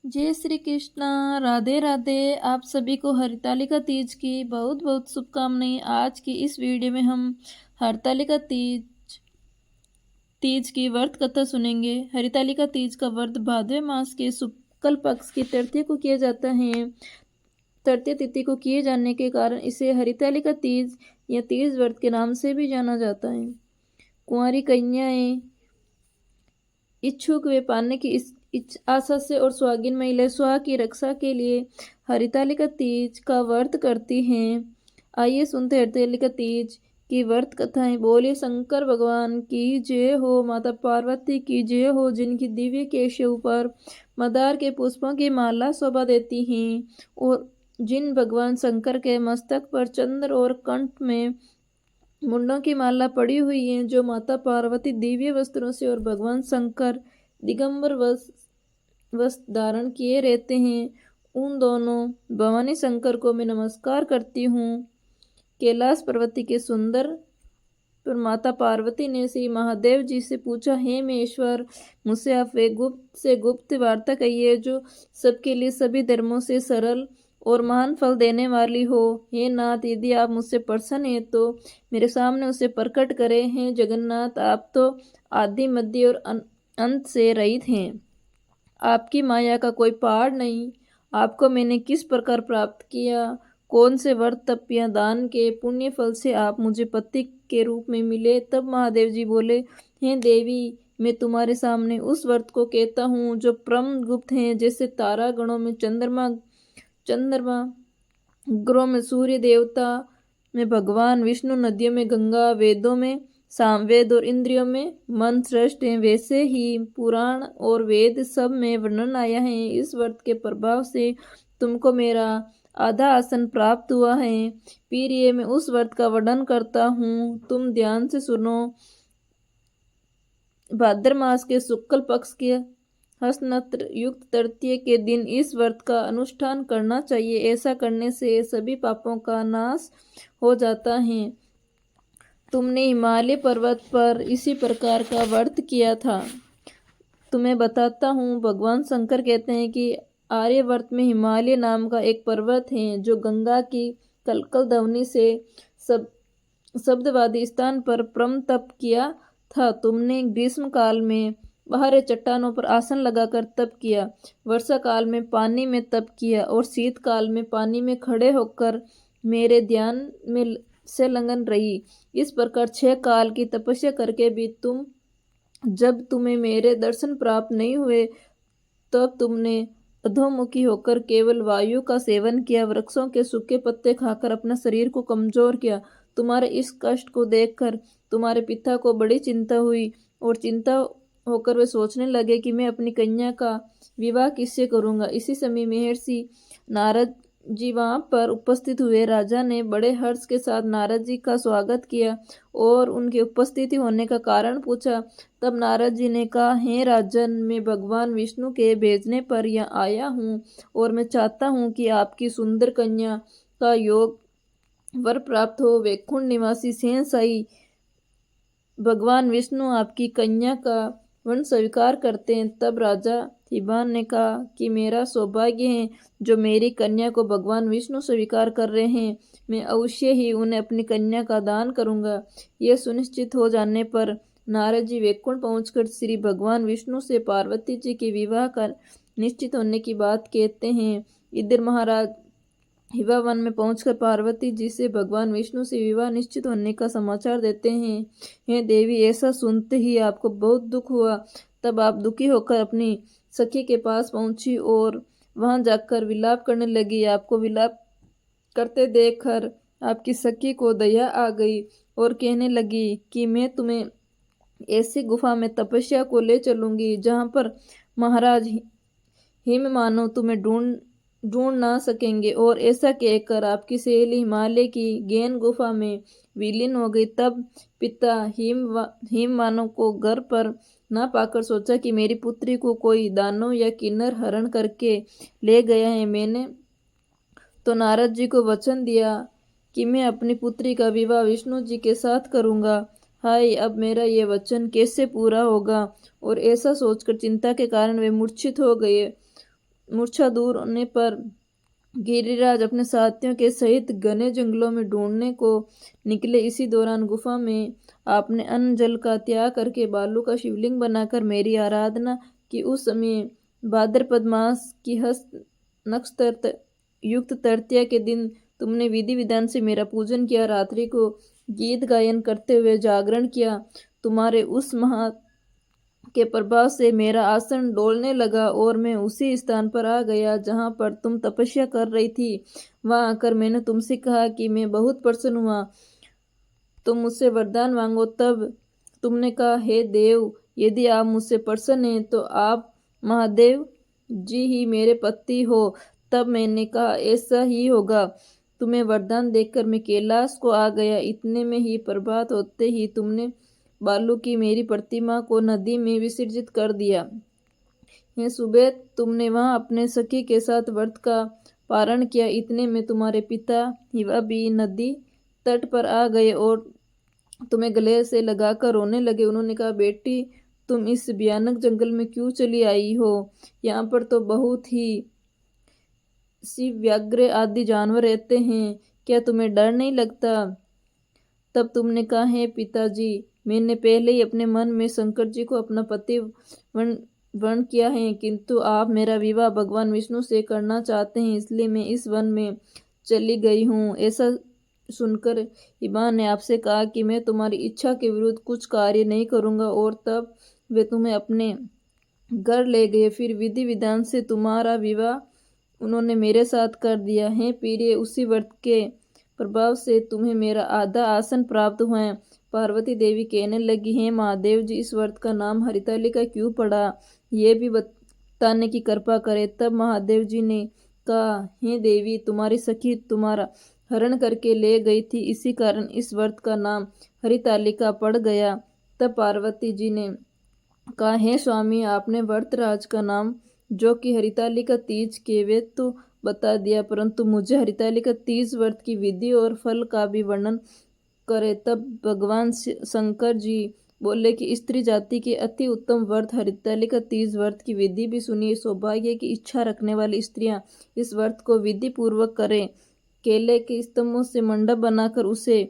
जय श्री कृष्णा। राधे राधे। आप सभी को हरितालिका तीज की बहुत बहुत शुभकामनाएं। आज की इस वीडियो में हम हरितालिका तीज की व्रत कथा सुनेंगे। हरितालिका तीज का व्रत भाद्र मास के शुक्ल पक्ष की तृतीया को किया जाता है। तृतीय तिथि को किए जाने के कारण इसे हरितालिका तीज या तीज व्रत के नाम से भी जाना जाता है। कुंवारी कन्याएं इच्छुक वे पाने की इस आशा से और सुहागिन महिलाएं सुहाग की रक्षा के लिए हरितालिका तीज का व्रत करती हैं। आइए सुनते हैं हरितालिका तीज की व्रत कथाएं। बोलिए शंकर भगवान की जय हो, माता पार्वती की जय हो, जिनकी दिव्य केशों पर मंदार के पुष्पों की माला शोभा देती हैं और जिन भगवान शंकर के मस्तक पर चंद्र और कंठ में मुंडों की माला पड़ी हुई है, जो माता पार्वती दिव्य वस्त्रों से और भगवान शंकर दिगंबर वस्त्र धारण किए रहते हैं, उन दोनों भवानी शंकर को मैं नमस्कार करती हूँ। कैलाश पर्वती के सुंदर पर माता पार्वती ने श्री महादेव जी से पूछा, हे महेश्वर, मुझसे आप वे गुप्त से गुप्त वार्ता कहिए जो सबके लिए सभी धर्मों से सरल और महान फल देने वाली हो। हे नाथ, यदि आप मुझसे प्रसन्न हैं तो मेरे सामने उसे प्रकट करें। हैं जगन्नाथ, आप तो आदि मध्य और अंत से रहित हैं। आपकी माया का कोई पार नहीं। आपको मैंने किस प्रकार प्राप्त किया? कौन से व्रत तप या दान के पुण्य फल से आप मुझे पति के रूप में मिले? तब महादेव जी बोले, हे देवी, मैं तुम्हारे सामने उस व्रत को कहता हूँ जो परम गुप्त हैं। जैसे तारा गणों में चंद्रमा, ग्रहों में सूर्य, देवता में भगवान विष्णु, नदियों में गंगा, वेदों में सामवेद और इंद्रियों में मन श्रेष्ठ हैं, वैसे ही पुराण और वेद सब में वर्णन आया है। इस व्रत के प्रभाव से तुमको मेरा आधा आसन प्राप्त हुआ है। फिर ये मैं उस व्रत का वर्णन करता हूँ, तुम ध्यान से सुनो। भाद्र मास के शुक्ल पक्ष के हस्त युक्त तृतीय के दिन इस व्रत का अनुष्ठान करना चाहिए। ऐसा करने से सभी पापों का नाश हो जाता है। तुमने हिमालय पर्वत पर इसी प्रकार का व्रत किया था। तुम्हें बताता हूँ। भगवान शंकर कहते हैं कि आर्यवर्त में हिमालय नाम का एक पर्वत है, जो गंगा की कलकल ध्वनि से शब्दवादी स्थान पर परम तप किया था। तुमने ग्रीष्म काल में बाहर चट्टानों पर आसन लगाकर तप किया, वर्षा काल में पानी में तप किया और शीत काल में पानी में खड़े होकर मेरे ध्यान में से लगन रही। इस प्रकार 6 काल की तपस्या करके भी जब तुम्हें मेरे दर्शन प्राप्त नहीं हुए, तब तुमने अधोमुखी होकर केवल वायु का सेवन किया, वृक्षों के सूखे पत्ते खाकर अपना शरीर को कमजोर किया। तुम्हारे इस कष्ट को देखकर तुम्हारे पिता को बड़ी चिंता हुई और चिंता होकर वे सोचने लगे कि मैं अपनी कन्या का विवाह किससे करूंगा। इसी समय महर्षि नारद जी वहां पर उपस्थित हुए। राजा ने बड़े हर्ष के साथ नारद जी का स्वागत किया और उनके उपस्थिति होने का कारण पूछा। तब नारद जी ने कहा, हे राजन, मैं भगवान विष्णु के भेजने पर यहाँ आया हूँ और मैं चाहता हूँ कि आपकी सुंदर कन्या का योग वर प्राप्त हो। वैकुंठ निवासी शेषशाही भगवान विष्णु आपकी कन्या का वन स्वीकार करते हैं। तब राजा हिबान ने कहा कि मेरा सौभाग्य है जो मेरी कन्या को भगवान विष्णु स्वीकार कर रहे हैं। मैं अवश्य ही उन्हें अपनी कन्या का दान करूंगा। यह सुनिश्चित हो जाने पर नारद जी वैकुंठ पहुंचकर श्री भगवान विष्णु से पार्वती जी के विवाह का निश्चित होने की बात कहते हैं। इधर महाराज हिवा वन में पहुंचकर पार्वती जी से भगवान विष्णु से विवाह निश्चित होने का समाचार देते हैं। हे देवी, ऐसा सुनते ही आपको बहुत दुख हुआ। तब आप दुखी होकर अपनी सखी के पास पहुंची और वहां जाकर विलाप करने लगी। आपको विलाप करते देखकर आपकी सखी को दया आ गई और कहने लगी कि मैं तुम्हें ऐसी गुफा में तपस्या को ले चलूंगी जहां पर महाराज हिम मानो तुम्हें ढूंढ ना सकेंगे। और ऐसा कहकर आपकी सहेली हिमालय की गहन गुफा में विलीन हो गई। तब पिता हिम मानव को घर पर ना पाकर सोचा कि मेरी पुत्री को कोई दानव या किन्नर हरण करके ले गया है। मैंने तो नारद जी को वचन दिया कि मैं अपनी पुत्री का विवाह विष्णु जी के साथ करूंगा। हाय, अब मेरा ये वचन कैसे पूरा होगा? और ऐसा सोचकर चिंता के कारण वे मूर्छित हो गए मूर्छा दूर होने पर गिरिराज अपने साथियों के सहित घने जंगलों में ढूंढने को निकले। इसी दौरान गुफा में आपने अन्न जल का त्याग करके बालू का शिवलिंग बनाकर मेरी आराधना की। उस समय भाद्रपद मास की हस्त नक्षत्र युक्त तृतीया के दिन तुमने विधि विधान से मेरा पूजन किया। रात्रि को गीत गायन करते हुए जागरण किया। तुम्हारे उस महा के प्रभाव से मेरा आसन डोलने लगा और मैं उसी स्थान पर आ गया जहां पर तुम तपस्या कर रही थी। वहां आकर मैंने तुमसे कहा कि मैं बहुत प्रसन्न हुआ, तुम मुझसे वरदान मांगो। तब तुमने कहा, हे देव, यदि आप मुझसे प्रसन्न हैं तो आप महादेव जी ही मेरे पति हो। तब मैंने कहा, ऐसा ही होगा। तुम्हें वरदान देकर मैं कैलाश को आ गया। इतने में ही प्रभात होते ही तुमने बालू की मेरी प्रतिमा को नदी में विसर्जित कर दिया। यह सुबह तुमने वहां अपने सखी के साथ व्रत का पारण किया। इतने में तुम्हारे पिता हिवा भी नदी तट पर आ गए और तुम्हें गले से लगाकर रोने लगे। उन्होंने कहा, बेटी, तुम इस भयानक जंगल में क्यों चली आई हो? यहाँ पर तो बहुत ही शिव व्याघ्र आदि जानवर रहते हैं, क्या तुम्हें डर नहीं लगता? तब तुमने कहा, है पिताजी, मैंने पहले ही अपने मन में शंकर जी को अपना पति वर्ण किया है, किंतु आप मेरा विवाह भगवान विष्णु से करना चाहते हैं, इसलिए मैं इस वन में चली गई हूँ। ऐसा सुनकर हिमा ने आपसे कहा कि मैं तुम्हारी इच्छा के विरुद्ध कुछ कार्य नहीं करूँगा। और तब वे तुम्हें अपने घर ले गए। फिर विधि विधान से तुम्हारा विवाह उन्होंने मेरे साथ कर दिया है। प्रिय, उसी व्रत के प्रभाव से तुम्हें मेरा आधा आसन प्राप्त हुआ है। पार्वती देवी कहने लगी, हैं महादेव जी, इस व्रत का नाम हरितालिका क्यों पड़ा, ये भी बताने की कृपा करे। तब महादेव जी ने कहा, हे देवी, तुम्हारी सखी तुम्हारा हरण करके ले गई थी, इसी कारण इस व्रत का नाम हरितालिका पड़ गया। तब पार्वती जी ने कहा, हे स्वामी, आपने व्रतराज का नाम जो कि हरितालिका तीज के वे तो बता दिया, परंतु मुझे हरितालिका तीज व्रत की विधि और फल का भी वर्णन करे। तब भगवान शंकर जी बोले कि स्त्री जाति के अति उत्तम व्रत हरितालिका तीज व्रत की विधि भी सुनिए। सौभाग्य की इच्छा रखने वाली स्त्रियां इस व्रत को विधि पूर्वक करें। केले के स्तंभों से मंडप बनाकर उसे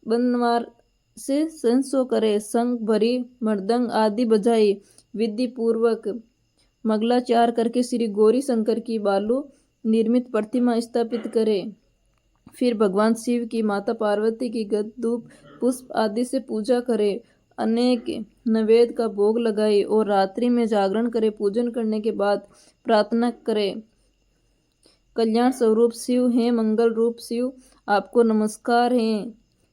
बनवार से संसो करे, शंख भरी मृदंग आदि बजाई विधि पूर्वक मंगलाचार करके श्री गौरी शंकर की बालू निर्मित प्रतिमा स्थापित करे। फिर भगवान शिव की, माता पार्वती की गद धूप पुष्प आदि से पूजा करे, अनेक नैवेद्य का भोग लगाए और रात्रि में जागरण करे। पूजन करने के बाद प्रार्थना करे, कल्याण स्वरूप शिव हैं, मंगल रूप शिव, आपको नमस्कार है।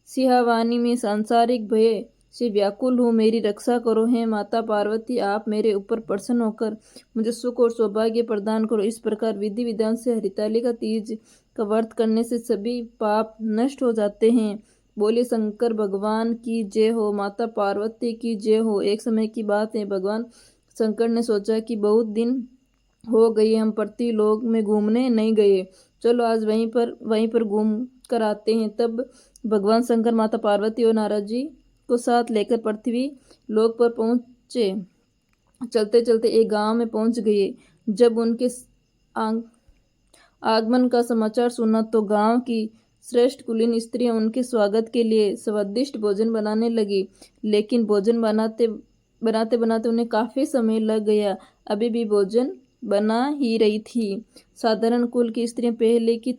सिंहवाणी में सांसारिक भय से व्याकुल हूँ, मेरी रक्षा करो। हैं माता पार्वती, आप मेरे ऊपर प्रसन्न होकर मुझे सुख और सौभाग्य प्रदान करो। इस प्रकार विधि विधान से हरितालिका तीज का व्रत करने से सभी पाप नष्ट हो जाते हैं। बोले शंकर भगवान की जय हो, माता पार्वती की जय हो। एक समय की बात है, भगवान शंकर ने सोचा कि बहुत दिन हो गई, हम पृथ्वी लोक में घूमने नहीं गए, चलो आज वहीं पर घूम कर आते हैं। तब भगवान शंकर माता पार्वती और नारद जी को साथ लेकर पृथ्वी लोक पर पहुंचे। चलते चलते एक गांव में पहुंच गए। जब उनके आगमन का समाचार सुना तो गांव की श्रेष्ठ कुलीन स्त्रियां उनके स्वागत के लिए स्वादिष्ट भोजन बनाने लगी, लेकिन भोजन बनाते बनाते उन्हें काफी समय लग गया। अभी भी भोजन बना ही रही थी। साधारण कुल की स्त्रियां पहले की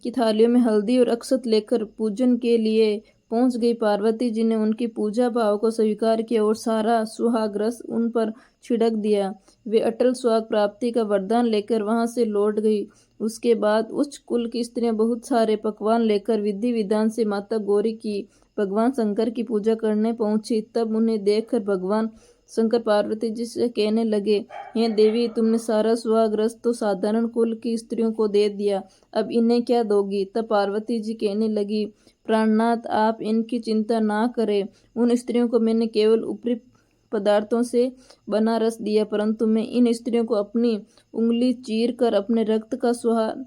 थालियों में हल्दी और अक्षत लेकर पूजन के लिए पहुंच गई। पार्वती जी ने उनकी पूजा भाव को स्वीकार किया और सारा सुहाग रस उन पर छिड़क दिया। वे अटल सुहाग प्राप्ति का वरदान लेकर वहां से लौट गई। उसके बाद उच्च कुल की स्त्रियां बहुत सारे पकवान लेकर विधि विधान से माता गौरी की, भगवान शंकर की पूजा करने पहुंची। तब उन्हें देखकर भगवान शंकर पार्वती जी से कहने लगे, हे देवी, तुमने सारा सुहाग रस तो साधारण कुल की स्त्रियों को दे दिया, अब इन्हें क्या दोगी? तब पार्वती जी कहने लगी, प्राणनाथ, आप इनकी चिंता ना करें। उन स्त्रियों को मैंने केवल ऊपरी पदार्थों से बना रस दिया, परंतु मैं इन स्त्रियों को अपनी उंगली चीर कर अपने रक्त का सुहाग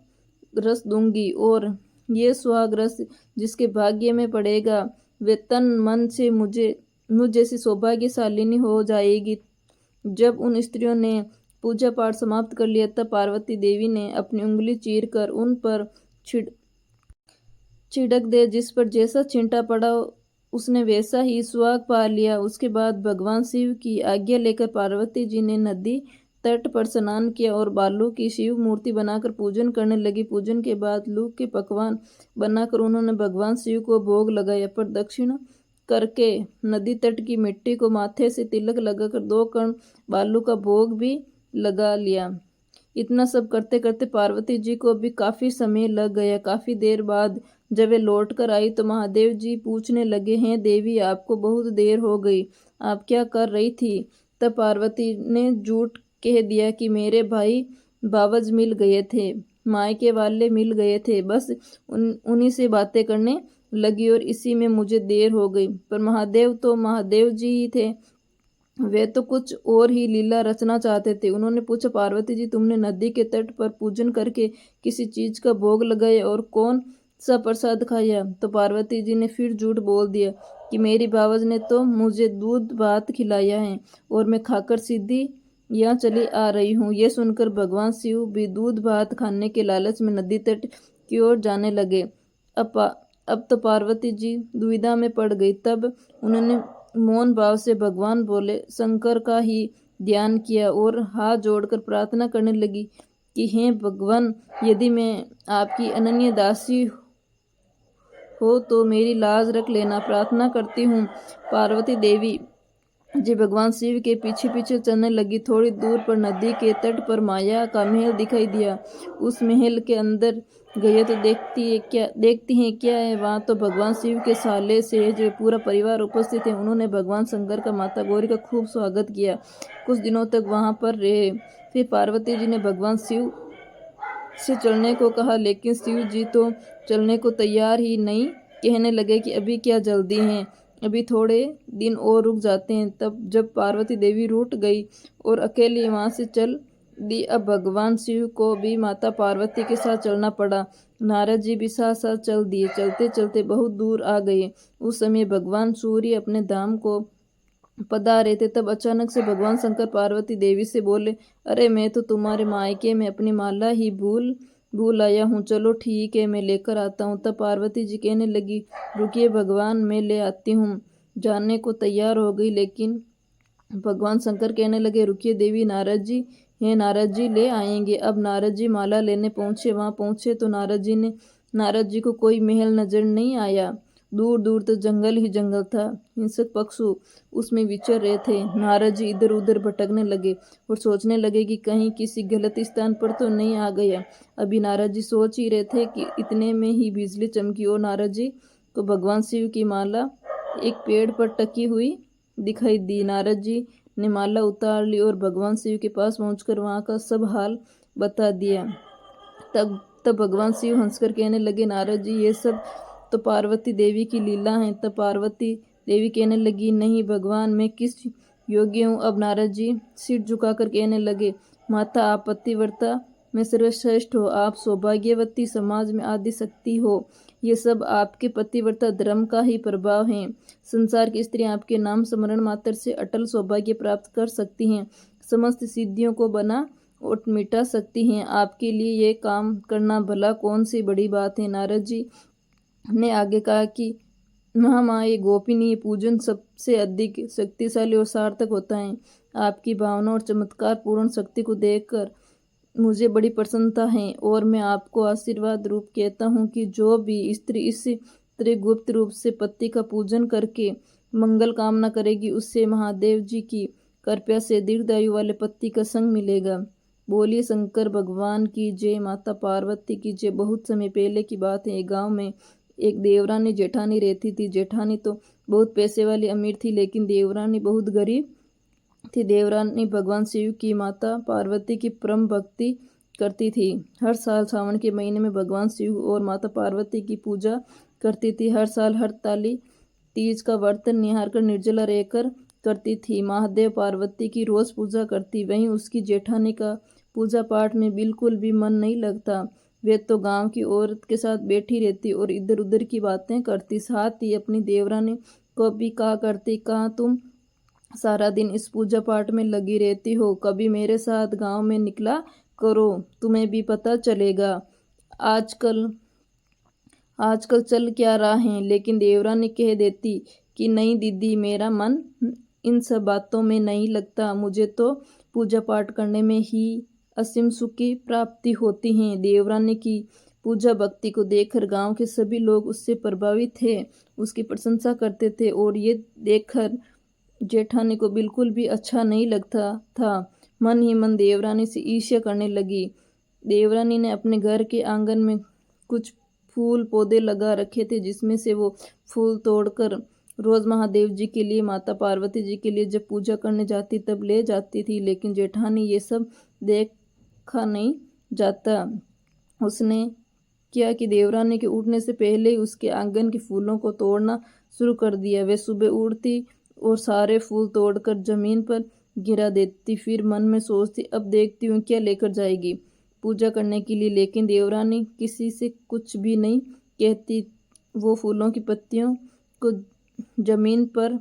रस दूंगी, और ये सुहाग रस जिसके भाग्य में पड़ेगा वे तन मन से मुझ जैसी सौभाग्यशालिनी हो जाएगी। जब उन स्त्रियों ने पूजा पाठ समाप्त कर लिया तब पार्वती देवी ने अपनी उंगली चीरकर उन पर छिड़क दे। जिस पर जैसा छींटा पड़ा उसने वैसा ही सुहाग पा लिया। उसके बाद भगवान शिव की आज्ञा लेकर पार्वती जी ने नदी तट पर स्नान किया और बालू की शिव मूर्ति बनाकर पूजन करने लगी। पूजन के बाद लूक के पकवान बनाकर उन्होंने भगवान शिव को भोग लगाया। प्रदक्षिण करके नदी तट की मिट्टी को माथे से तिलक लगाकर 2 कण बालू का भोग भी लगा लिया। इतना सब करते करते पार्वती जी को भी काफी समय लग गया। काफी देर बाद जब वे लौट कर आई तो महादेव जी पूछने लगे, हैं देवी, आपको बहुत देर हो गई, आप क्या कर रही थी? तब पार्वती ने झूठ कह दिया कि मेरे भाई बावज मिल गए थे, मायके वाले मिल गए थे, बस उन्हीं से बातें करने लगी और इसी में मुझे देर हो गई। पर महादेव तो महादेव जी ही थे, वे तो कुछ और ही लीला रचना चाहते थे। उन्होंने पूछा, पार्वती जी, तुमने नदी के तट पर पूजन करके किसी चीज का भोग लगाया और कौन सा प्रसाद खाया? तो पार्वती जी ने फिर झूठ बोल दिया कि मेरी बावज ने तो मुझे दूध भात खिलाया है और मैं खाकर सीधी यहाँ चली आ रही हूँ। ये सुनकर भगवान शिव भी दूध भात खाने के लालच में नदी तट की ओर जाने लगे। अब तो पार्वती जी दुविधा में पड़ गई। तब उन्होंने मौन भाव से भगवान बोले शंकर का ही ध्यान किया और हाथ जोड़कर प्रार्थना करने लगी कि हे भगवान, यदि मैं आपकी अनन्य दासी हो तो मेरी लाज रख लेना, प्रार्थना करती हूँ। पार्वती देवी जी भगवान शिव के पीछे पीछे चलने लगी। थोड़ी दूर पर नदी के तट पर माया का महल दिखाई दिया। उस महल के अंदर गए तो देखती हैं क्या है वहाँ? तो भगवान शिव के साले से जो पूरा परिवार उपस्थित है। उन्होंने भगवान शंकर का माता गौरी का खूब स्वागत किया। कुछ दिनों तक वहाँ पर रहे। फिर पार्वती जी ने भगवान शिव से चलने को कहा, लेकिन शिव जी तो चलने को तैयार ही नहीं। कहने लगे कि अभी क्या जल्दी है, अभी थोड़े दिन और रुक जाते हैं। तब जब पार्वती देवी रूठ गई और अकेली वहां से चल दी, अब भगवान शिव को भी माता पार्वती के साथ चलना पड़ा। नारद जी भी साथ साथ चल दिए। चलते चलते बहुत दूर आ गए। उस समय भगवान सूर्य अपने धाम को पधारे थे। तब अचानक से भगवान शंकर पार्वती देवी से बोले, अरे मैं तो तुम्हारे मायके में अपनी माला ही भूल आया हूँ, चलो ठीक है मैं लेकर आता हूँ। तब पार्वती जी कहने लगी, रुकिए भगवान, मैं ले आती हूँ। जाने को तैयार हो गई, लेकिन भगवान शंकर कहने लगे, रुकिए देवी, नारद जी हैं, नारद जी ले आएंगे। अब नारद जी माला लेने पहुंचे। वहां पहुंचे तो नारद जी को कोई महल नजर नहीं आया। दूर दूर तक जंगल ही जंगल था। हिंसक पशु उसमें विचर रहे थे। नारद जी इधर उधर भटकने लगे और सोचने लगे कि कहीं किसी गलत स्थान पर तो नहीं आ गया। अभी नारद जी सोच ही रहे थे कि इतने में ही बिजली चमकी और नारद जी को भगवान शिव की माला एक पेड़ पर टकी हुई दिखाई दी। नारद जी ने माला उतार ली और भगवान शिव के पास पहुंचकर वहां का सब हाल बता दिया। तब भगवान शिव हंसकर कहने लगे, नारद जी, ये सब तो पार्वती देवी की लीला है। तब पार्वती देवी कहने लगी, नहीं भगवान, मैं किस योग्य हूँ? अब नारद जी सिर झुकाकर कहने लगे, माता, आप पतिव्रता में सर्वश्रेष्ठ हो, आप सौभाग्यवती, समाज में आदि शक्ति हो। ये सब आपके पतिव्रता धर्म का ही प्रभाव है। संसार की स्त्रियां आपके नाम स्मरण मात्र से अटल सौभाग्य प्राप्त कर सकती हैं, समस्त सिद्धियों को बना और मिटा सकती हैं। आपके लिए ये काम करना भला कौन सी बड़ी बात है? नारद जी ने आगे कहा कि महामाया गोपिनी पूजन सबसे अधिक शक्तिशाली और सार्थक होता है। आपकी भावना और चमत्कार पूर्ण शक्ति को देखकर मुझे बड़ी प्रसन्नता है और मैं आपको आशीर्वाद रूप कहता हूँ कि जो भी स्त्री इस तरह गुप्त रूप से पति का पूजन करके मंगल कामना करेगी, उससे महादेव जी की कृपा से दीर्घायु वाले पति का संग मिलेगा। बोलिए शंकर भगवान की जय, माता पार्वती की जय। बहुत समय पहले की बात है। एक गांव में एक देवरानी जेठानी रहती थी। जेठानी तो बहुत पैसे वाली अमीर थी, लेकिन देवरानी बहुत गरीब थी। देवरानी भगवान शिव की माता पार्वती की परम भक्ति करती थी। हर साल सावन के महीने में भगवान शिव और माता पार्वती की पूजा करती थी। हर साल हरताली तीज का व्रत निहार कर निर्जला रहकर करती थी। महादेव पार्वती की रोज पूजा करती। वहीं उसकी जेठानी का पूजा पाठ में बिल्कुल भी मन नहीं लगता। वे तो गांव की औरत के साथ बैठी रहती और इधर उधर की बातें करती। साथ ही अपनी देवरानी को भी कहा करती, कहाँ तुम सारा दिन इस पूजा पाठ में लगी रहती हो, कभी मेरे साथ गांव में निकला करो, तुम्हें भी पता चलेगा आजकल आजकल चल क्या रहा है। लेकिन देवरानी कह देती कि नहीं दीदी, मेरा मन इन सब बातों में नहीं लगता, मुझे तो पूजा पाठ करने में ही असीम सुख की प्राप्ति होती है। देवरानी की पूजा भक्ति को देखकर गांव के सभी लोग उससे प्रभावित थे, उसकी प्रशंसा करते थे और ये देखकर जेठानी को बिल्कुल भी अच्छा नहीं लगता था। मन ही मन देवरानी से ईर्ष्या करने लगी। देवरानी ने अपने घर के आंगन में कुछ फूल पौधे लगा रखे थे, जिसमें से वो फूल तोड़कर रोज महादेव जी के लिए, माता पार्वती जी के लिए जब पूजा करने जाती तब ले जाती थी। लेकिन जेठानी ये सब देखा नहीं जाता। उसने क्या कि देवरानी के उठने से पहले ही उसके आंगन के फूलों को तोड़ना शुरू कर दिया। वे सुबह उठती और सारे फूल तोड़कर जमीन पर गिरा देती, फिर मन में सोचती अब देखती हूँ क्या लेकर जाएगी पूजा करने के लिए। लेकिन देवरानी किसी से कुछ भी नहीं कहती। वो फूलों की पत्तियों को जमीन पर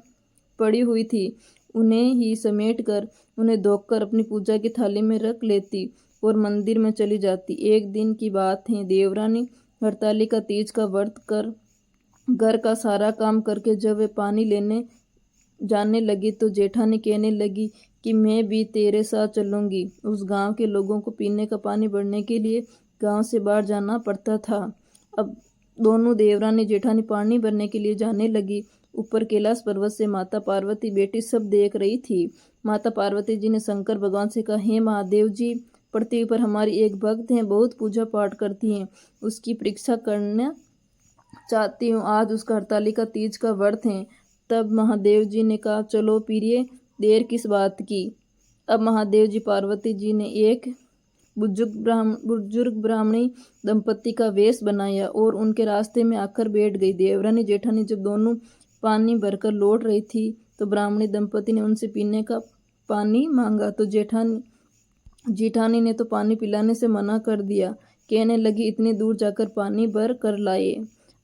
पड़ी हुई थी, उन्हें ही समेट कर उन्हें धोकर अपनी पूजा की थाली में रख लेती और मंदिर में चली जाती। एक दिन की बात है, देवरानी हरतालिका तीज का व्रत कर घर का सारा काम करके जब वे पानी लेने जाने लगी तो जेठानी कहने लगी कि मैं भी तेरे साथ चलूंगी। उस गांव के लोगों को पीने का पानी भरने के लिए गांव से बाहर जाना पड़ता था। अब दोनों देवरानी जेठानी पानी भरने के लिए जाने लगी। ऊपर कैलाश पर्वत से माता पार्वती बेटी सब देख रही थी। माता पार्वती जी ने शंकर भगवान से कहा, हे महादेव जी, पृथ्वी पर हमारी एक भक्त हैं, बहुत पूजा पाठ करती हैं, उसकी परीक्षा करना चाहती हूँ। आज उसका हरतालिका तीज का व्रत है। तब महादेव जी ने कहा, चलो प्रिय, देर किस बात की। अब महादेव जी पार्वती जी ने एक बुजुर्ग ब्राह्मणी दंपति का वेश बनाया और उनके रास्ते में आकर बैठ गई। देवरानी जेठानी जब दोनों पानी भरकर लौट रही थी तो ब्राह्मणी दंपति ने उनसे पीने का पानी मांगा तो जेठानी ने तो पानी पिलाने से मना कर दिया। कहने लगी, इतनी दूर जाकर पानी भर कर लाए,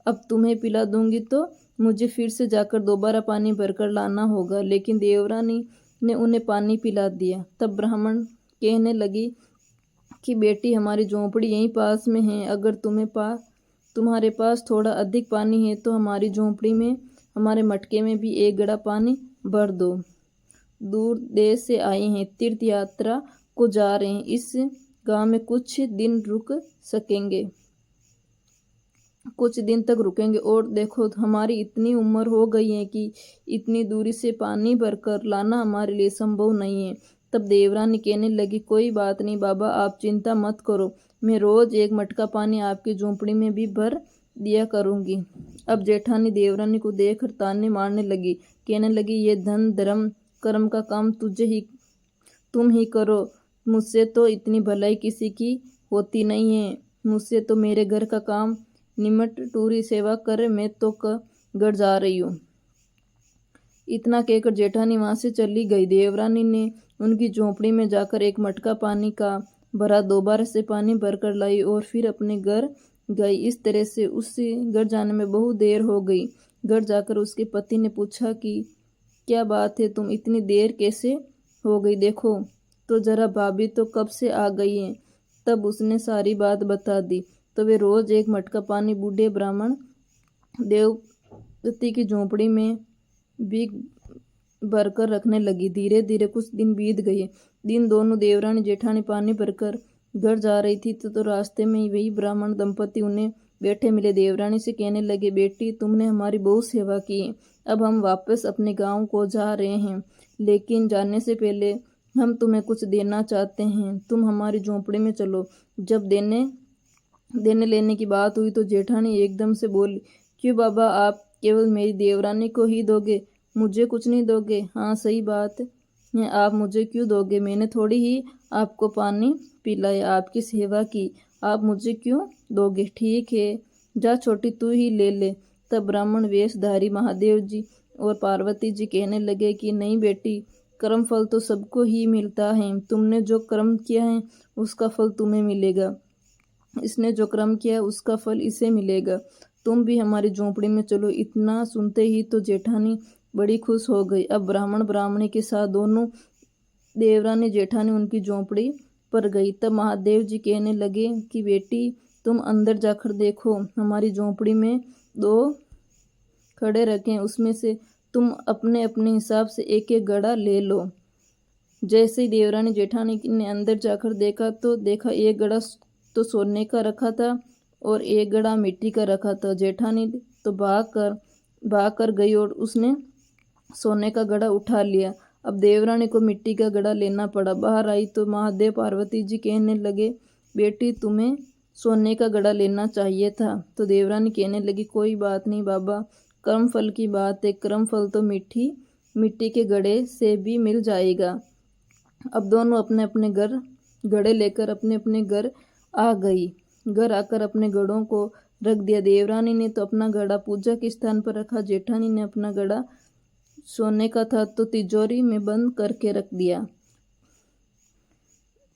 अब तुम्हें पिला दूंगी तो मुझे फिर से जाकर दोबारा पानी भरकर लाना होगा। लेकिन देवरानी ने उन्हें पानी पिला दिया। तब ब्राह्मण कहने लगी कि बेटी, हमारी झोंपड़ी यहीं पास में है, अगर तुम्हारे पास थोड़ा अधिक पानी है तो हमारी झोंपड़ी में, हमारे मटके में भी एक गड़ा पानी भर दो। दूर देश से आए हैं, तीर्थ यात्रा को जा रहे हैं, इस गांव में कुछ दिन तक रुकेंगे और देखो हमारी इतनी उम्र हो गई है कि इतनी दूरी से पानी भरकर लाना हमारे लिए संभव नहीं है। तब देवरानी कहने लगी, कोई बात नहीं बाबा, आप चिंता मत करो, मैं रोज एक मटका पानी आपकी झोंपड़ी में भी भर दिया करूंगी। अब जेठानी देवरानी को देखकर ताने मारने लगी, कहने लगी, ये धन धर्म कर्म का काम तुम ही करो, मुझसे तो इतनी भलाई किसी की होती नहीं है, मुझसे तो मेरे घर का काम निमट टूरी सेवा करे, मैं तो घर जा रही हूँ। इतना कहकर जेठानी वहां से चली गई। देवरानी ने उनकी झोंपड़ी में जाकर एक मटका पानी का भरा दोबारा से पानी भरकर लाई और फिर अपने घर गई। इस तरह से उससे घर जाने में बहुत देर हो गई। घर जाकर उसके पति ने पूछा कि क्या बात है, तुम इतनी देर कैसे हो गई, देखो तो जरा, भाभी तो कब से आ गई हैं। तब उसने सारी बात बता दी। तो वे रोज एक मटका पानी बूढ़े ब्राह्मण देवती की झोंपड़ी में भी भरकर रखने लगी। धीरे धीरे कुछ दिन बीत गए। दिन दोनों देवरानी जेठानी पानी भरकर घर जा रही थी तो रास्ते में वही ब्राह्मण दंपति उन्हें बैठे मिले। देवरानी से कहने लगे, बेटी, तुमने हमारी बहुत सेवा की, अब हम वापस अपने गांव को जा रहे हैं, लेकिन जाने से पहले हम तुम्हें कुछ देना चाहते हैं, तुम हमारी झोंपड़ी में चलो। जब देने लेने की बात हुई तो जेठानी एकदम से बोली, क्यों बाबा, आप केवल मेरी देवरानी को ही दोगे, मुझे कुछ नहीं दोगे? हाँ सही बात है, आप मुझे क्यों दोगे, मैंने थोड़ी ही आपको पानी पिलाया, आपकी सेवा की, आप मुझे क्यों दोगे? ठीक है, जा छोटी, तू ही ले ले। तब ब्राह्मण वेशधारी महादेव जी और पार्वती जी कहने लगे कि नहीं बेटी, कर्म फल तो सबको ही मिलता है, तुमने जो कर्म किया है उसका फल तुम्हें मिलेगा, इसने जो कर्म किया उसका फल इसे मिलेगा, तुम भी हमारी झोंपड़ी में चलो। इतना सुनते ही तो जेठानी बड़ी खुश हो गई। अब ब्राह्मण ब्राह्मणी के साथ दोनों देवरानी जेठानी उनकी झोंपड़ी पर गई। तब महादेव जी कहने लगे कि बेटी तुम अंदर जाकर देखो, हमारी झोंपड़ी में 2 खड़े रखे, उसमें से तुम अपने अपने हिसाब से एक एक गड़ा ले लो। जैसे ही देवरानी जेठानी ने अंदर जाकर देखा तो देखा एक गड़ा तो सोने का रखा था और एक गड़ा मिट्टी का रखा था। जेठानी तो भाग कर गई और उसने सोने का गड़ा उठा लिया। अब देवरानी को मिट्टी का गड़ा लेना पड़ा। बाहर आई तो महादेव पार्वती जी कहने लगे बेटी तुम्हें सोने का गड़ा लेना चाहिए था। तो देवरानी कहने लगी कोई बात नहीं बाबा, कर्म फल की बात है, कर्म फल तो मिट्टी के गड़े से भी मिल जाएगा। अब दोनों अपने अपने गड़े लेकर अपने अपने घर आ गई। घर आकर अपने गड़ों को रख दिया। देवरानी ने तो अपना गड़ा पूजा के स्थान पर रखा, जेठानी ने अपना गड़ा सोने का था तो तिजोरी में बंद करके रख दिया।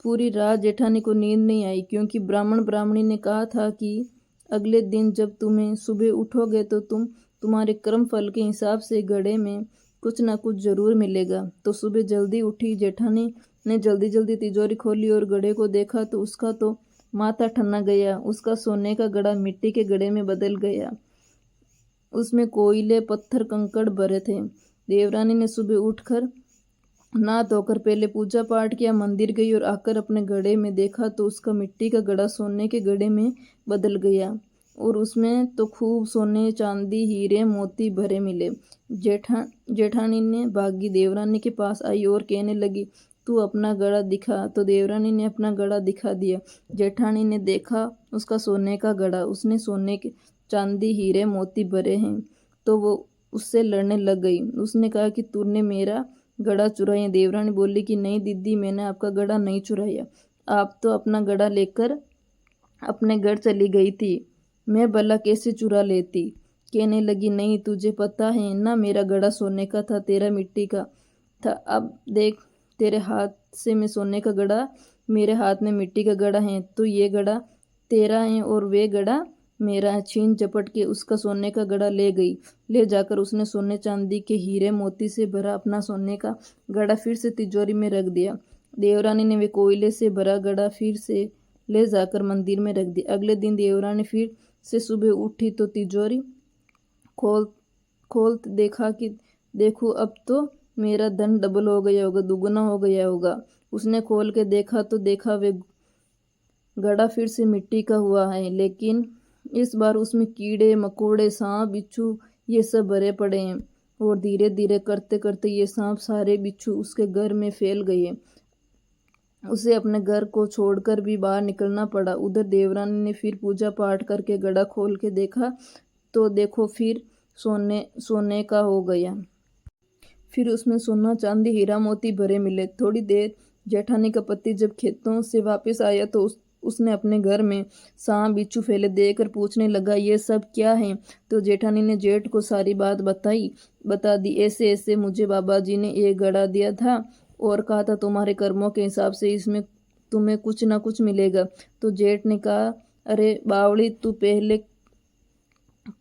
पूरी रात जेठानी को नींद नहीं आई, क्योंकि ब्राह्मण ब्राह्मणी ने कहा था कि अगले दिन जब तुम्हें सुबह उठोगे तो तुम्हारे कर्म फल के हिसाब से गड़े में कुछ ना कुछ जरूर मिलेगा। तो सुबह जल्दी उठी जेठानी ने जल्दी जल्दी तिजोरी खोली और गड़े को देखा तो उसका तो माथा ठन्ना गया। उसका सोने का गड़ा मिट्टी के गड़े में बदल गया। उसमें कोयले पत्थर कंकड़ भरे थे। देवरानी ने सुबह उठकर नहा धोकर पहले पूजा पाठ किया, मंदिर गई और आकर अपने गड़े में देखा तो उसका मिट्टी का गड़ा सोने के गड़े में बदल गया और उसमें तो खूब सोने चांदी हीरे मोती भरे मिले। जेठानी ने भागी देवरानी के पास आई और कहने लगी तू अपना गड़ा दिखा। तो देवरानी ने अपना गड़ा दिखा दिया। जेठानी ने देखा उसका सोने का गड़ा, उसने सोने के चांदी हीरे मोती भरे हैं। तो वो उससे लड़ने लग गई। उसने कहा कि तूने मेरा गड़ा चुराया। देवरानी बोली कि नहीं दीदी, मैंने आपका गड़ा नहीं चुराया, आप तो अपना गड़ा लेकर अपने घर चली गई थी, मैं भला कैसे चुरा लेती। कहने लगी नहीं, तुझे पता है ना मेरा गड़ा सोने का था, तेरा मिट्टी का था। अब देख तेरे हाथ से मैं सोने का गड़ा, मेरे हाथ में मिट्टी का गड़ा है, तो ये गड़ा तेरा है और वे गड़ा मेरा है। छीन झपट के उसका सोने का गड़ा ले गई। ले जाकर उसने सोने चांदी के हीरे मोती से भरा अपना सोने का गड़ा फिर से तिजोरी में रख दिया। देवरानी ने वे कोयले से भरा गड़ा फिर से ले जाकर मंदिर में रख दिया। अगले दिन देवरानी फिर से सुबह उठी तो तिजोरी खोल देखा कि देखो अब तो मेरा धन डबल हो गया होगा, दुगना हो गया होगा। उसने खोल के देखा तो देखा वे गड़ा फिर से मिट्टी का हुआ है, लेकिन इस बार उसमें कीड़े मकोड़े सांप बिच्छू ये सब भरे पड़े हैं और धीरे धीरे करते करते ये सांप सारे बिच्छू उसके घर में फैल गए। उसे अपने घर को छोड़कर भी बाहर निकलना पड़ा। उधर देवरानी ने फिर पूजा पाठ करके गड़ा खोल के देखा तो देखो फिर सोने का हो गया। फिर उसमें सोना चांदी हीरा मोती भरे मिले। थोड़ी देर जेठानी का पति जब खेतों से वापस आया तो उसने अपने घर में सांप बिच्छू फैले देखकर पूछने लगा ये सब क्या है। तो जेठानी ने जेठ को सारी बात बता दी। ऐसे ऐसे मुझे बाबा जी ने एक गड़ा दिया था और कहा था तुम्हारे कर्मों के हिसाब से इसमें तुम्हें कुछ ना कुछ मिलेगा। तो जेठ ने कहा अरे बावड़ी, तू पहले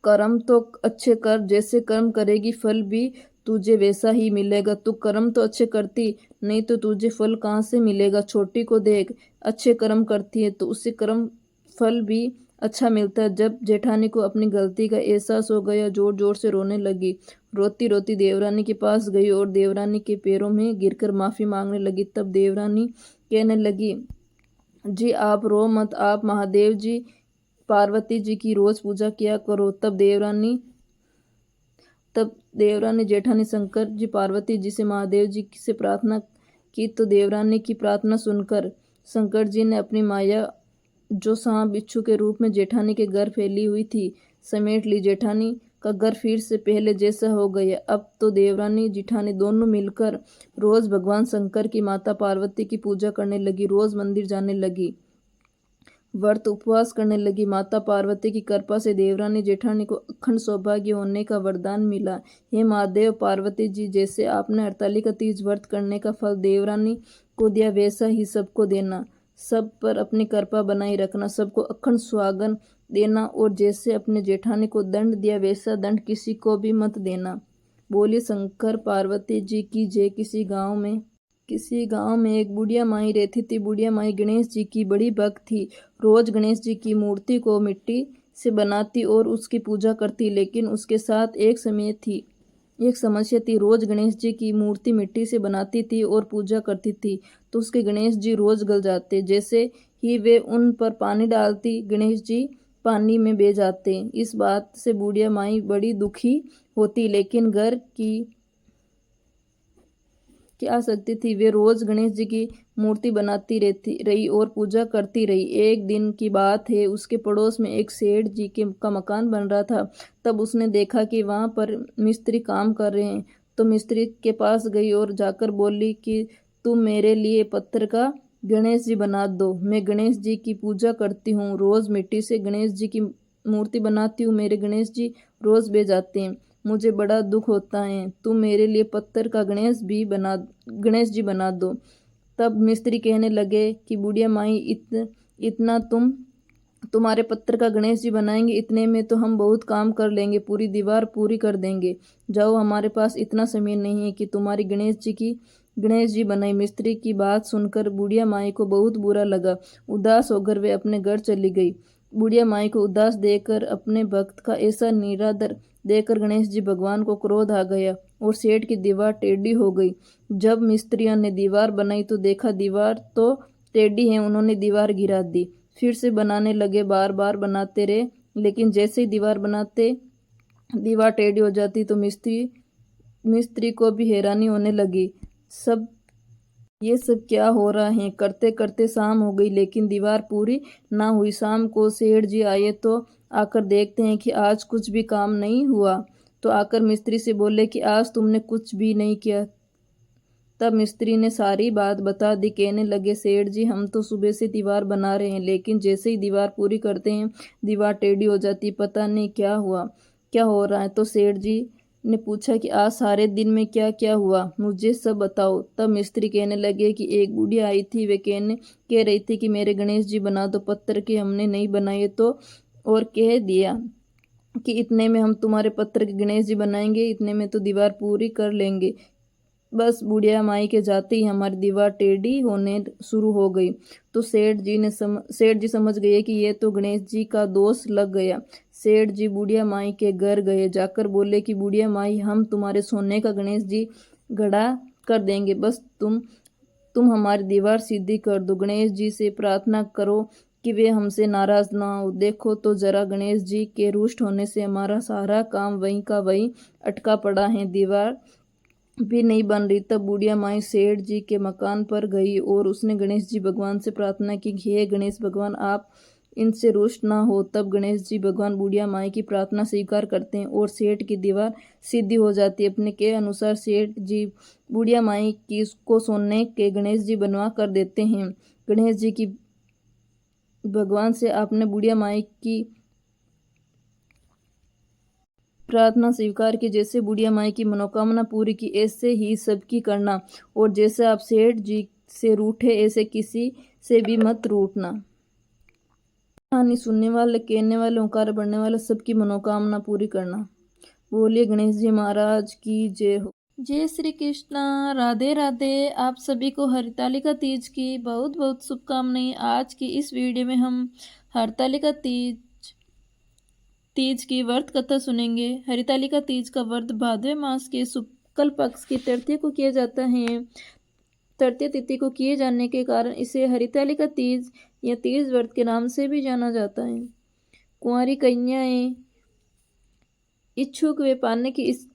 कर्म तो अच्छे कर, जैसे कर्म करेगी फल भी तुझे वैसा ही मिलेगा। तू कर्म तो अच्छे करती नहीं तो तुझे फल कहाँ से मिलेगा। छोटी को देख, अच्छे कर्म करती है तो उससे कर्म फल भी अच्छा मिलता है। जब जेठानी को अपनी गलती का एहसास हो गया, जोर जोर से रोने लगी। रोती रोती देवरानी के पास गई और देवरानी के पैरों में गिरकर माफ़ी मांगने लगी। तब देवरानी कहने लगी जी आप रो मत, आप महादेव जी पार्वती जी की रोज पूजा किया करो। तब देवरानी जेठानी शंकर जी पार्वती जी से महादेव जी से प्रार्थना की। तो देवरानी की प्रार्थना सुनकर शंकर जी ने अपनी माया जो सांप बिच्छू के रूप में जेठानी के घर फैली हुई थी समेट ली। जेठानी का घर फिर से पहले जैसा हो गया। अब तो देवरानी जेठानी दोनों मिलकर रोज भगवान शंकर की माता पार्वती की पूजा करने लगी, रोज मंदिर जाने लगी, व्रत उपवास करने लगी। माता पार्वती की कृपा से देवरानी जेठानी को अखंड सौभाग्य होने का वरदान मिला। हे महादेव पार्वती जी, जैसे आपने हरतालिका तीज व्रत करने का फल देवरानी को दिया वैसा ही सबको देना। सब पर अपनी कृपा बनाए रखना, सबको अखंड सुहागन देना और जैसे अपने जेठानी को दंड दिया वैसा दंड किसी को भी मत देना। बोलिए शंकर पार्वती जी की जय। किसी गांव में एक बुढ़िया माई रहती थी। बुढ़िया माई गणेश जी की बड़ी भक्त थी। रोज गणेश जी की मूर्ति को मिट्टी से बनाती और उसकी पूजा करती, लेकिन उसके साथ एक समस्या थी। रोज गणेश जी की मूर्ति मिट्टी से बनाती थी और पूजा करती थी तो उसके गणेश जी रोज गल जाते। जैसे ही वे उन पर पानी डालती, गणेश जी पानी में बह जाते। इस बात से बुढ़िया माई बड़ी दुखी होती, लेकिन घर की क्या सकती थी। वे रोज गणेश जी की मूर्ति बनाती रही और पूजा करती रही। एक दिन की बात है, उसके पड़ोस में एक सेठ जी का मकान बन रहा था। तब उसने देखा कि वहां पर मिस्त्री काम कर रहे हैं, तो मिस्त्री के पास गई और जाकर बोली कि तुम मेरे लिए पत्थर का गणेश जी बना दो। मैं गणेश जी की पूजा करती हूँ, रोज मिट्टी से गणेश जी की मूर्ति बनाती हूँ, मेरे गणेश जी रोज बह जाते हैं, मुझे बड़ा दुख होता है। तुम मेरे लिए पत्थर का गणेश जी बना दो। तब मिस्त्री कहने लगे कि बुढ़िया माई, इतना तुम्हारे पत्थर का गणेश जी बनाएंगे, इतने में तो हम बहुत काम कर लेंगे, पूरी दीवार पूरी कर देंगे। जाओ, हमारे पास इतना समय नहीं है कि तुम्हारी गणेश जी बनाई। मिस्त्री की बात सुनकर बुढ़िया माई को बहुत बुरा लगा। उदास होकर वे अपने घर चली गई। बुढ़िया माई को उदास देखकर, अपने भक्त का ऐसा निरादर देखकर गणेश जी भगवान को क्रोध आ गया और सेठ की दीवार टेढ़ी हो गई। जब मिस्त्रियों ने दीवार बनाई तो देखा दीवार तो टेढ़ी है। उन्होंने दीवार गिरा दी, फिर से बनाने लगे। बार बार बनाते रहे, लेकिन जैसे ही दीवार बनाते दीवार टेढ़ी हो जाती तो मिस्त्री को भी हैरानी होने लगी। ये सब क्या हो रहा है। करते करते शाम हो गई, लेकिन दीवार पूरी ना हुई। शाम को सेठ जी आए तो आकर देखते हैं कि आज कुछ भी काम नहीं हुआ। तो आकर मिस्त्री से बोले कि आज तुमने कुछ भी नहीं किया। तब मिस्त्री ने सारी बात बता दी। कहने लगे, सेठ जी, हम तो सुबह से दीवार बना रहे हैं, लेकिन जैसे ही दीवार पूरी करते हैं दीवार टेढ़ी हो जाती, पता नहीं क्या हो रहा है। तो सेठ जी ने पूछा कि आज सारे दिन में क्या क्या हुआ, मुझे सब बताओ। तब मिस्त्री कहने लगे कि एक बूढ़ी आई थी, वे कह रही थी कि मेरे गणेश जी बना दो। पत्थर के हमने नहीं बनाए तो और कह दिया कि इतने में हम तुम्हारे पत्थर के गणेश जी बनाएंगे, इतने में तो दीवार पूरी कर लेंगे। बस बुढ़िया माई के जाते ही हमारी दीवार टेढ़ी होने शुरू हो गई। तो सेठ जी समझ गए कि ये तो गणेश जी का दोष लग गया। सेठ जी बुढ़िया माई के घर गए, जाकर बोले कि बुढ़िया माई, हम तुम्हारे सोने का गणेश जी खड़ा कर देंगे, बस तुम हमारी दीवार सीधी कर दो। गणेश जी से प्रार्थना करो कि वे हमसे नाराज ना हो। देखो तो जरा, गणेश जी के रुष्ट होने से हमारा सारा काम वहीं का वहीं अटका पड़ा है, दीवार भी नहीं बन रही। तब बुढ़िया माई सेठ जी के मकान पर गई और उसने गणेश जी भगवान से प्रार्थना की, हे गणेश भगवान, आप इनसे रुष्ट ना हो। तब गणेश जी भगवान बुढ़िया माई की प्रार्थना स्वीकार करते हैं और सेठ की दीवार सीधी हो जाती है। अपने के अनुसार सेठ जी बुढ़िया माई की को सोने के गणेश जी बनवा कर देते हैं। गणेश जी की भगवान से आपने बुढ़िया माई की प्रार्थना स्वीकार की, जैसे बुढ़िया माई की मनोकामना पूरी की, ऐसे ही सबकी करना। और जैसे आप सेठ जी से रूठे, ऐसे किसी से भी मत रूठना। कहानी सुनने वाले, कहने वाले, ओंकार बढ़ने वाले सबकी मनोकामना पूरी करना। बोलिए गणेश जी महाराज की जय हो। जय श्री कृष्णा, राधे राधे। आप सभी को हरितालिका तीज की बहुत बहुत शुभकामनाएं। आज की इस वीडियो में हम हरितालिका तीज की व्रत कथा सुनेंगे। हरितालिका तीज का व्रत भादवे मास के शुक्ल पक्ष की तृतीया को किया जाता है। तृतीय तिथि को किए जाने के कारण इसे हरितालिका तीज या तीज व्रत के नाम से भी जाना जाता है। कुंवारी कन्याएं, इच्छुक वे पाने की इस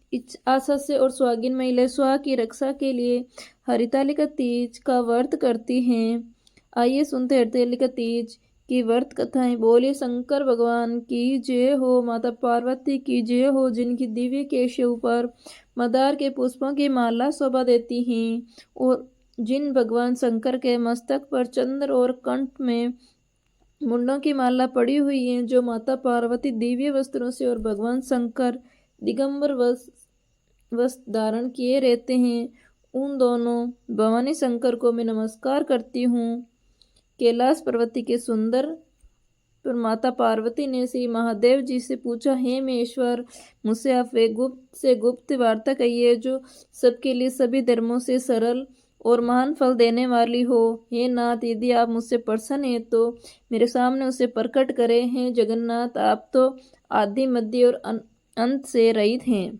आशा से और सुहागिन महिलाएं सुहाग की रक्षा के लिए हरितालिका तीज का व्रत करती हैं। आइए सुनते हरितालिका तीज की व्रत कथाएं। बोलिए शंकर भगवान की जय हो, माता पार्वती की जय हो, जिनकी दिव्य केशों पर मंदार के पुष्पों की माला शोभा देती हैं और जिन भगवान शंकर के मस्तक पर चंद्र और कंठ में मुंडों की माला पड़ी हुई है, जो माता पार्वती दिव्य वस्त्रों से और भगवान शंकर दिगंबर वस्त्र धारण किए रहते हैं, उन दोनों भवानी शंकर को मैं नमस्कार करती हूँ। कैलाश पर्वत के सुंदर पर माता पार्वती ने श्री महादेव जी से पूछा, हे महेश्वर, मुझसे आप वे गुप्त से गुप्त वार्ता कहिए जो सबके लिए सभी धर्मों से सरल और महान फल देने वाली हो। हे नाथ, यदि आप मुझसे प्रसन्न हैं तो मेरे सामने उसे प्रकट करें। हैं जगन्नाथ, आप तो आदि मध्य और अंत से रहित हैं।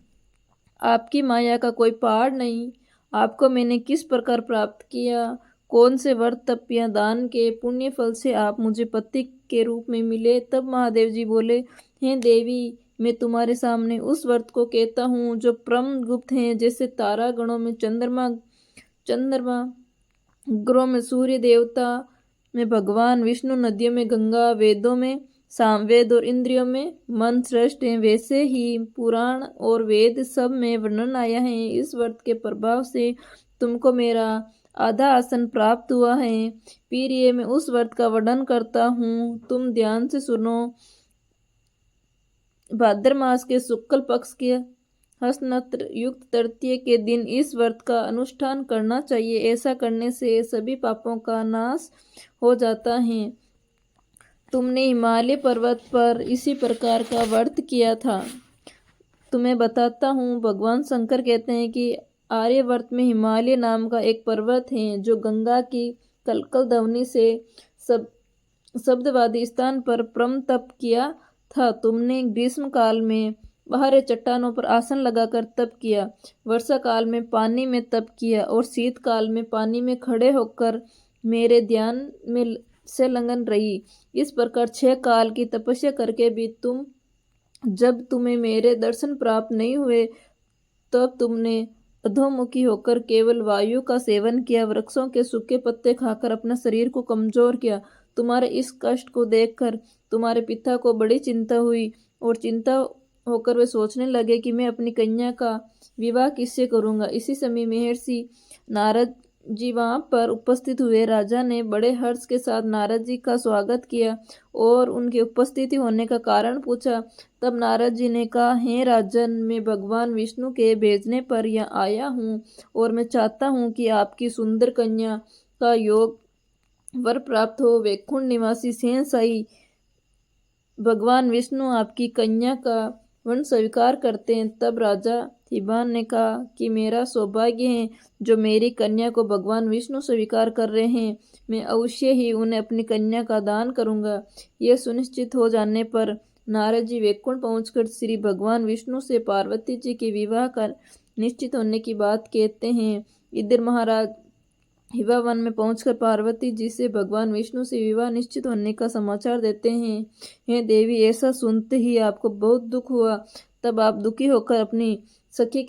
आपकी माया का कोई पार नहीं। आपको मैंने किस प्रकार प्राप्त किया? कौन से व्रत तप या दान के पुण्य फल से आप मुझे पति के रूप में मिले? तब महादेव जी बोले, हे देवी, मैं तुम्हारे सामने उस व्रत को कहता हूँ जो परम गुप्त हैं, जैसे तारा गणों में चंद्रमा, ग्रहों में सूर्य देवता, में भगवान विष्णु, नदियों में गंगा, वेदों में सामवेद और इंद्रियों में मन श्रेष्ठ हैं, वैसे ही पुराण और वेद सब में वर्णन आया है। इस व्रत के प्रभाव से तुमको मेरा आधा आसन प्राप्त हुआ है। फिर ये मैं उस व्रत का वर्णन करता हूँ, तुम ध्यान से सुनो। भाद्र मास के शुक्ल पक्ष के हस्त युक्त तृतीय के दिन इस व्रत का अनुष्ठान करना चाहिए। ऐसा करने से सभी पापों का नाश हो जाता है। तुमने हिमालय पर्वत पर इसी प्रकार का व्रत किया था। तुम्हें बताता हूँ, भगवान शंकर कहते हैं कि आर्यवर्त में हिमालय नाम का एक पर्वत है जो गंगा की कलकल ध्वनि से शब्दवादी स्थान पर परम तप किया था। तुमने ग्रीष्म काल में बाहर चट्टानों पर आसन लगाकर तप किया, वर्षा काल में पानी में तप किया और शीतकाल में पानी में खड़े होकर मेरे ध्यान में से लंगन रही। इस प्रकार 6 काल की तपस्या करके भी जब तुम्हें मेरे दर्शन प्राप्त नहीं हुए, तब तुमने अधोमुखी होकर केवल वायु का सेवन किया, वृक्षों के सूखे पत्ते खाकर अपना शरीर को कमजोर किया। तुम्हारे इस कष्ट को देखकर तुम्हारे पिता को बड़ी चिंता हुई और चिंता होकर वे सोचने लगे कि मैं अपनी कन्या का विवाह किससे करूंगा। इसी समय महर्षि नारद जी वहां पर उपस्थित हुए। राजा ने बड़े हर्ष के साथ नारद जी का स्वागत किया और उनकी उपस्थिति होने का कारण पूछा। तब नारद जी ने कहा, हे राजन, मैं भगवान विष्णु के भेजने पर यहाँ आया हूँ और मैं चाहता हूँ कि आपकी सुंदर कन्या का योग वर प्राप्त हो। वैकुंठ निवासी शेषशाही भगवान विष्णु आपकी कन्या का वन स्वीकार करते हैं। तब राजा हिबान ने कहा कि मेरा सौभाग्य है जो मेरी कन्या को भगवान विष्णु स्वीकार कर रहे हैं। मैं अवश्य ही उन्हें अपनी कन्या का दान करूंगा। यह सुनिश्चित हो जाने पर नारद जी वैकुंठ पहुंचकर श्री भगवान विष्णु से पार्वती जी के विवाह का निश्चित होने की बात कहते हैं। इधर महाराज हिवा वन में पहुंचकर पार्वती जी से भगवान विष्णु से विवाह निश्चित होने का समाचार देते हैं। हे देवी, ऐसा सुनते ही आपको बहुत दुख हुआ। तब आप दुखी होकर अपनी सखी के